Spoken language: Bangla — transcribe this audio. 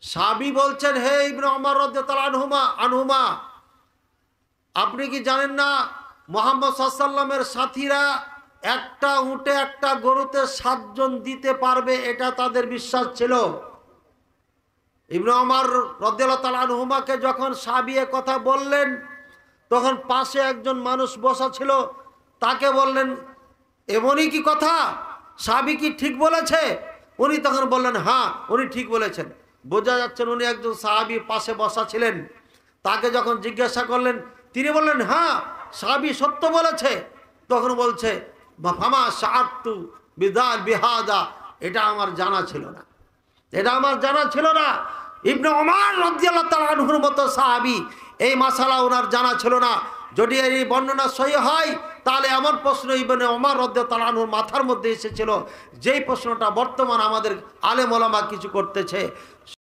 সাহাবী বলছেন, হে ইবনে ওমর রাদিয়াল্লাহু আনহুমা, আপনি কি জানেন না মুহাম্মদ সাল্লাল্লাহু আলাইহি ওয়াসাল্লামের সাথীরা একটা উটে একটা গরুতে 7 জন দিতে পারবে, এটা তাদের বিশ্বাস ছিল। ইবনে ওমর রাদিয়াল্লাহু তাআলা আনহুমাকে যখন সাহাবী এ কথা বললেন, তখন পাশে একজন মানুষ বসা ছিল, তাকে বললেন, এমনই কি কথা, সাহাবী কি ঠিক বলেছে? উনি তখন বললেন, হ্যাঁ উনি ঠিক বলেছেন। বোঝা যাচ্ছেন উনি একজন সাহাবী পাশে বসা ছিলেন। তাকে যখন জিজ্ঞাসা করলেন, তিনি বললেন, হ্যাঁ সাহাবী সত্য বলেছে। তখন বলছে, ফামা শাআতু বিহাদা, এটা আমার জানা ছিল না, এটা আমার জানা ছিল না। ইবনে ওমর রাদিয়াল্লাহু তাআলা আনহুর মতো সাহাবী, এই মাসালা ওনার জানা ছিল না। যদি এই বর্ণনা সহি হয়, তাহলে এমন প্রশ্ন ইবনে ওমর রাদিয়াল্লাহু তাআলা আনহুর মাথার মধ্যে এসেছিল, যেই প্রশ্নটা বর্তমান আমাদের আলেম ওলামা কিছু করতেছে।